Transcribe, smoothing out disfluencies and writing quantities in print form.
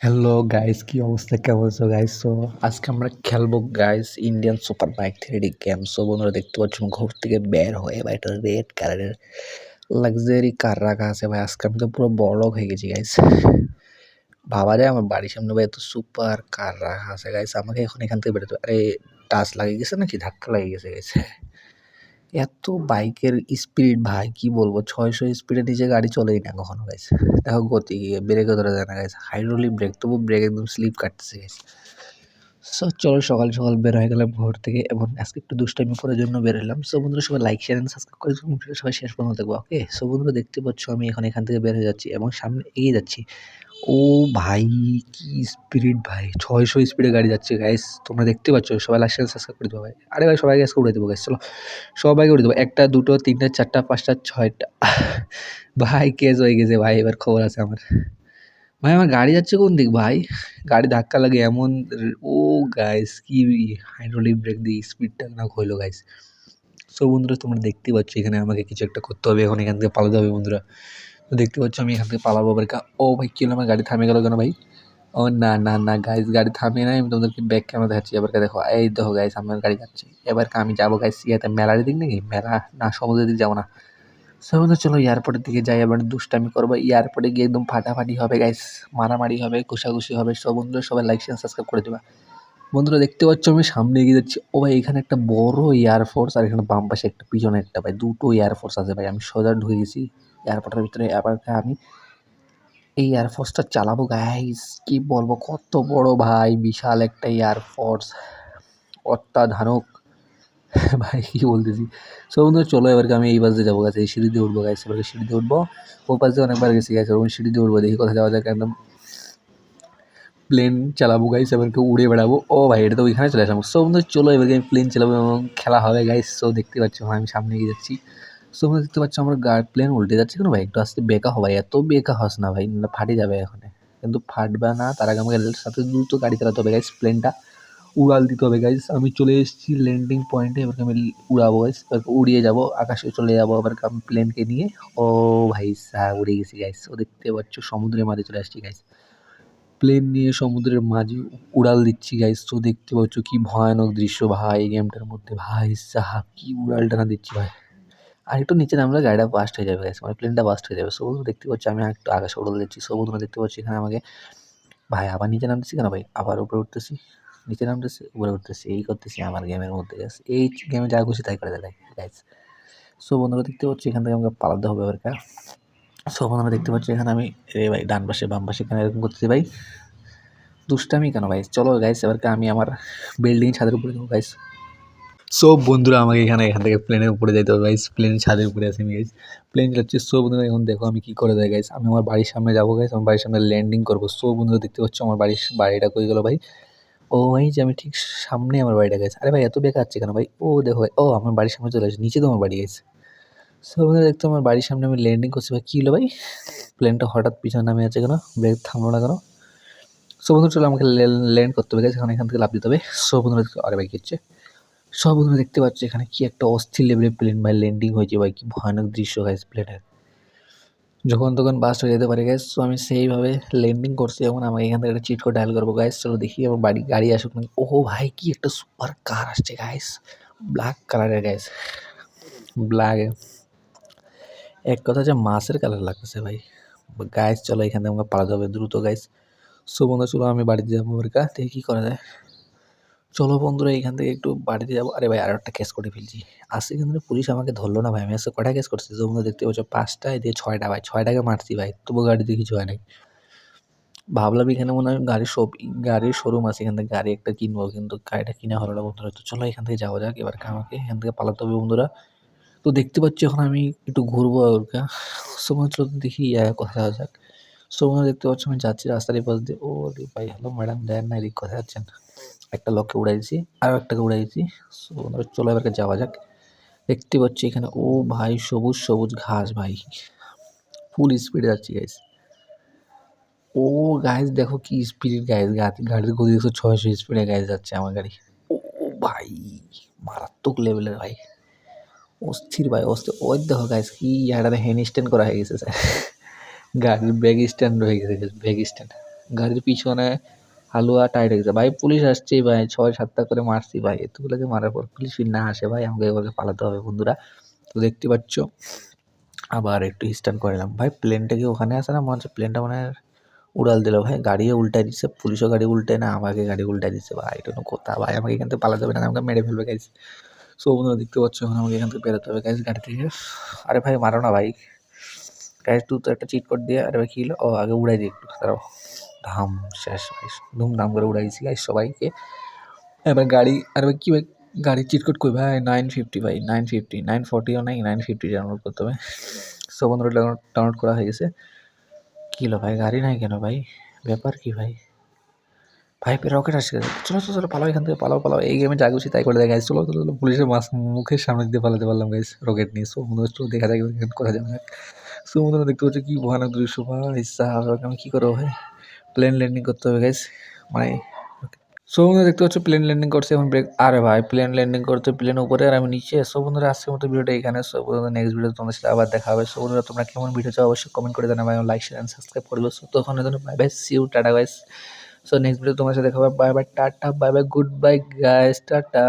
Hello guys, কি অবস্থা? কেমন আছো গাইস? সো আজকে আমরা খেলবো guys Indian super bike 3D game. So বন্ধুরা দেখতে পাচ্ছ ঘর থেকে বের হয়ে ভাই একটা রেড কালারের লাক্সারি কার রাখা আছে ভাই। আজকে আমি তো পুরো বড়লোক হয়ে গেছি গাইস। ভাবা যায় আমার বাড়ির সামনে ভাই এত সুপার কার রাখা আছে গাইস। আমাকে এখন এখান থেকে বেরোতে আরে টাচ লাগিয়ে গেছে নাকি ধাক্কা লাগিয়ে গেছে গাইস। এত বাইকের স্পিড ভাই কি বলবো, 600 স্পিডের নিচে গাড়ি চলেই না কখনো গাইস। দেখো গতি ব্রেকও ধরা যায় না গাইস, হাইড্রোলিক ব্রেক, তবু ব্রেক একদম স্লিপ কাটতেছে গাইস। সো চলো সকাল সকাল বের হয়ে গেলাম ঘর থেকে এবং আজকে একটু দুষ্টামি করার জন্য বের হলাম। সো বন্ধুরা সবাই লাইক শেয়ার এন্ড সাবস্ক্রাইব করে দিন, সবাই শেষ পর্যন্ত দেখবো। ওকে, সো বন্ধুরা দেখতে পাচ্ছ আমি এখন এখান থেকে বের হয়ে যাচ্ছি এবং সামনে এগিয়ে যাচ্ছি। ও ভাই, কি স্পিড ভাই, 600 স্পিডে গাড়ি যাচ্ছে গাইস। তোমরা দেখতে পাচ্ছ, সবাই লাইক শেয়ার সাবস্ক্রাইব করে দেবো ভাই। আরে ভাই সবাইকে আজকে উড়ে দেবো গাইস, চলো সবাইকে উড়ে দেবো। একটা দুটো তিনটা চারটা পাঁচটা ছয়টা ভাই কেস হয়ে গেছে ভাই, এবার খবর আছে আমার। ভাই আমার গাড়ি যাচ্ছে কোন দিক ভাই? গাড়ি ধাক্কা লাগে এমন। ও গাইস, কি হাইড্রোলিক ব্রেক দিয়ে স্পিডটা না হইলো গাইস। সো বন্ধুরা তোমরা দেখতেই পাচ্ছ এখানে আমাকে কিছু একটা করতে হবে, এখন এখান থেকে পালাতে হবে বন্ধুরা। তো দেখতে পাচ্ছ আমি এখান থেকে পালাবো এবার। ও ভাই কি হলো, আমার গাড়ি থামে গেল কেন ভাই? ও না না না গাইস, গাড়ি থামিয়ে নাই, আমি তোমাদেরকে ব্যাক ক্যামেরা দেখাচ্ছি। এবার দেখো, এই দেখো গাইস আমার গাড়ি যাচ্ছে। এবার আমি যাবো গাইস ইয়াতে মেলার দিক নাকি মেলা, না সমুদ্রের দিক যাবো না। সো বন্ধু চলো এয়ারপোর্টের দিকে যাই, এবার দুষ্টামি করবো। এয়ারপোর্টে গিয়ে একদম ফাটাফাটি হবে গাইস, মারামারি হবে, ঘুষাঘুষি হবে। সব বন্ধুরা সবাই লাইক শেয়ার সাবস্ক্রাইব করে দেবা। বন্ধুরা দেখতে পাচ্ছ আমি সামনে এগিয়ে যাচ্ছি। ও ভাই এখানে একটা বড় এয়ারফোর্স, আর এখানে বাম পাশে একটা পিছনে একটা ভাই, দুটো এয়ারফোর্স আছে ভাই। আমি সোজা ঢুকে গেছি এয়ারপোর্টের ভিতরে। এবার আমি এই এয়ারফোর্সটা চালাবো গাইস। কি বলবো, কত বড় ভাই, বিশাল একটা এয়ারফোর্স, অত্যাধানক ভাই কি বলতেছি। সো বন্ধুরা চলো এবারকে আমি এই পাশ দিয়ে যাবো গাছ, এই সিঁড়ি দিয়ে উঠবো গাছ। এবারে সিঁড়ি দিয়ে উঠবো, ও পাশ দিয়ে অনেকবার গেছি গাছ, ওরকম সিঁড়ি দিয়ে উঠবো। দেখি কোথায় যাওয়া যাক। একদম প্লেন চালাবো গাইস, এবারকে উড়ে বেড়াবো। ও ভাই এটা তো ওইখানে চলে আসলাম। সো বন্ধু চলো এবারকে আমি প্লেন চালাবো এবং খেলা হবে গাইস। সো দেখতে পাচ্ছ আমি সামনে এগিয়ে যাচ্ছি। সো বন্ধু দেখতে পাচ্ছ আমার প্লেন উল্টে যাচ্ছে কেন ভাই? একটু আস্তে বেঁকা হো ভাই, এত বেঁকা হস না ভাই, না ফাটে যাবে এখন। কিন্তু ফাটবে না, তার আগে আমাকে সাথে দ্রুত গাড়ি চালাতে হবে গাইস। প্লেনটা উড়াল দিতে হবে গাইস। আমি চলে এসেছি ল্যান্ডিং পয়েন্টে, এবার আমি উড়াবো গাইস। এবার উড়িয়ে যাবো, আকাশে চলে যাবো এবার আমি প্লেনকে নিয়ে। ও ভাই সাহেব উড়ে গেছি গাইস। ও দেখতে পাচ্ছ সমুদ্রের মাঝে চলে আসছি গাইস, প্লেন নিয়ে সমুদ্রের মাঝে উড়াল দিচ্ছি গাইস। তো দেখতে পাচ্ছ কি ভয়ানক দৃশ্য ভাই এই গেমটার মধ্যে। ভাই সাহাব কি উড়ালটা না দিচ্ছি ভাই। আর একটু নিচে নামলে গাড়িটা বাস্ট হয়ে যাবে গাইস, মানে প্লেনটা বাস্ট হয়ে যাবে। সো দেখতে পাচ্ছি আমি একটু আকাশে উড়াল দিচ্ছি। সো বন্ধুরা দেখতে পাচ্ছি এখানে আমাকে ভাই আবার নিচে নামতেছি কেন ভাই? আবার উপরে উঠতেছি, নিচে নামতেছি, উপরে উঠতেছি, এই করতেছি আমার গেমের মধ্যে গাইস। এই গেমে যা খুশি তাই করে দেয় গাইস। সো বন্ধুরা দেখতে পাচ্ছি এখান থেকে আমাকে পালাতে হবে এবার। সো বন্ধুরা দেখতে পাচ্ছি এখানে আমি, এ ভাই ডান পাশে বাম পাশে এখানে এরকম করতেছি ভাই। দুষ্টামি কেন ভাই? চলো গাইস এবার আমি আমার বিল্ডিং ছাদের উপরে যাবো গাইস। সো বন্ধুরা আমাকে এখান থেকে প্লেনের উপরে যেতে হবে গাইস। প্লেনের ছাদের উপরে আছি আমি গাইস, প্লেন যাচ্ছে। সো বন্ধুরা এখন দেখো আমি কি করে দেয় গাইস। আমি আমার বাড়ির সামনে যাবো গাইস, আমার বাড়ির সামনে ল্যান্ডিং করবো। সো বন্ধুরা দেখতে পাচ্ছ আমার বাড়িটা কই গেল ভাই? ও ভাই যে আমি ঠিক সামনে আমার বাড়িটা গেছে। আরে ভাই এত বেকার আছে কেন ভাই? ও দেখো ভাই, ও আমার বাড়ির সামনে চলে আসে, নিচে তো আমার বাড়ি গেছে। সো বন্ধুরা দেখতো আমার বাড়ির সামনে আমি ল্যান্ডিং করছি ভাই। কী হলো ভাই, প্লেনটা হঠাৎ পিছনে নামে আছে কেন? ব্রেক থামলো না কেন? সো বন্ধুরা চলো আমাকে ল্যান্ড করতে হবে গাইস, এখন এখান থেকে লাফ দিতে হবে। সো বন্ধুরা আরে ভাই কি হচ্ছে? সব বন্ধুরা দেখতে পাচ্ছ এখানে কি একটা অস্থির লেভেলের প্লেন ভাই ল্যান্ডিং হয়েছে ভাই, কি ভয়ানক দৃশ্য গাইস প্লেনের। যখন তখন বাস্ট হয়ে যেতে পারে গাইস। সো আমি সেইভাবে ল্যান্ডিং করছি, এখন আমাকে এখান থেকে একটা চিট কোড ডায়াল করবো গাইস। চলো দেখি আমার গাড়ি আসুক নাকি। ওহো ভাই কি একটা সুপার কার আসছে গাইস, ব্ল্যাক কালারের গাইস, ব্ল্যাক, এক কথা হচ্ছে মাছের কালার লাগতেছে ভাই। গাইস চলো এখান থেকে আমাকে পালাতে হবে দ্রুত গাইস। সো বন্ধুরা চলো আমি বাড়িতে যাবো এবার, দেখি কী করা যায়। চলো বন্ধুরা এখান থেকে একটু বাড়িতে যাবো। আরে ভাই আরো একটা কেস করে ফেলছি। আজকে কিন্তু পুলিশ আমাকে ধরলো না ভাই, আমি আজকে কটা কেস করছি? তো বন্ধুরা দেখতে পাচ্ছ 5টায় দিয়ে 6টা ভাই, 6টাকে মারছি ভাই, তবু গাড়িতে কিছু হয় নাই। ভাবলাম এখানে মনে হয় গাড়ির শোরুম আছে, এখান থেকে গাড়ি একটা কিনবো, কিন্তু গাড়িটা কিনা হলো না বন্ধুরা। তো চলো এখান থেকে যাওয়া যাক এবার, আমাকে এখান থেকে পালাতে হবে বন্ধুরা। তো দেখতে পাচ্ছি এখন আমি একটু ঘুরবো ওরকা। সো চলো দেখি কোথায় যাওয়া যাক। সো বন্ধুরা দেখতে পাচ্ছ আমি যাচ্ছি রাস্তার এই পাশ দিয়ে। ও রে ভাই হ্যালো ম্যাডাম, দেন না এদিক কোথায় যাচ্ছেন? একটা লোককে উড়াই দিয়েছি, আরও একটাকে উড়াই দিয়েছি। সো বন্ধুরা চলো এবারকে যাওয়া যাক। দেখতে পাচ্ছি এখানে ও ভাই সবুজ সবুজ ঘাস ভাই, ফুল স্পিডে যাচ্ছি গাইস। ও গাইস দেখো কি স্পিড গাইস, গাড়ির গতি 106 স্পিডে গাইস যাচ্ছে আমার গাড়ি। ও ভাই মারাত্মক লেভেলের ভাই, অস্থির ভাই অস্থির। ওই দেখো গাইস কি ইয়াটাতে হ্যান্ড স্ট্যান্ড করা হয়ে গেছে স্যার, গাড়ির ব্যাগ স্ট্যান্ড হয়ে গেছে, ব্যাগ স্ট্যান্ড। গাড়ির পিছনে হালুয়া টাইট হয়ে গেছে ভাই। পুলিশ আসছেই ভাই, ৬-৭টা করে মারছি ভাই। এতগুলোকে মারার পর পুলিশ যদি না আসে ভাই, আমাকে এভাবে পালাতে হবে বন্ধুরা। তো দেখতে পাচ্ছ, আবার একটু স্টান্ট করে নিলাম ভাই। প্লেনটা কি ওখানে আছে না? মনে হচ্ছে প্লেনটা মানে উড়াল দিল ভাই। গাড়িও উল্টাই দিচ্ছে, পুলিশও গাড়ি উল্টায় না, আমাকে গাড়ি উল্টাই দিচ্ছে ভাই। এটা কোনো কথা ভাই? আমাকে এখান থেকে পালাতে হবে না, আমাকে মেরে ফেলবে গাইস। সো বন্ধুরা দেখতে পাচ্ছ, এখন আমাকে এখান থেকে বেরোতে হবে গাইস গাড়ি থেকে। আরে ভাই মারো না ভাই। গাইস তুই তো একটা চিট কোড দিয়ে, আরে ভাই কি হলো? ও আগে উড়াই দিই একটু, দাঁড়াও। ধাম শেষ ভাই, ধুমধাম করে উড়াইছি গাইস সবাইকে। এবার গাড়ি, আরে ভাই কি ভাই, গাড়ির চিট কোড কই ভাই? 950 ভাই, 950, 940ও নাই, 950 ডাউনলোড করতে হবে। সো বন্ধুরা ডাউনলোড করা হয়ে গেছে। কি হলো ভাই, গাড়ি নাই কেন ভাই? ব্যাপার কি ভাই? ভাই রকেট আসছে। চলো চলো চলো, পালাও এখান থেকে, পালাও পালাও। এই গেমে যা খুশি তাই করে দেয় গাইস। চলো চলো চলো, পুলিশের মুখের সামনে দিয়ে পালাতে পারলাম গাইস রকেট নিয়ে। সো বন্ধুরা চলো দেখা যাক এখানে কোথায় যাওয়া যাক। সো বন্ধুরা দেখতে পাচ্ছ কি ভয়ানক দৃশ্য ভাই সাহাব। আমি কি করবো ভাই? প্লেন ল্যান্ডিং করতে হবে গাইস, মানে। সো বন্ধুরা দেখতে পাচ্ছ প্লেন ল্যান্ডিং করছে এখন। ব্রেক, আরে ভাই প্লেন ল্যান্ডিং করতে প্লেন উপরে আর আমি নিচে। সো বন্ধুরা আজকের মতো ভিডিওটা এখানে। সো বন্ধুরা নেক্সট ভিডিও তোমাদের সাথে আবার দেখা হবে। সো বন্ধুরা তোমরা কেমন ভিডিও চাও অবশ্যই কমেন্ট করে জানাবে, লাইক শেয়ার এন্ড সাবস্ক্রাইব করবে। সো তখন bye bye, see you, tata guys. So next video তোমার সাথে দেখা হবে। Bye bye, tata, bye bye, good bye guys, tata.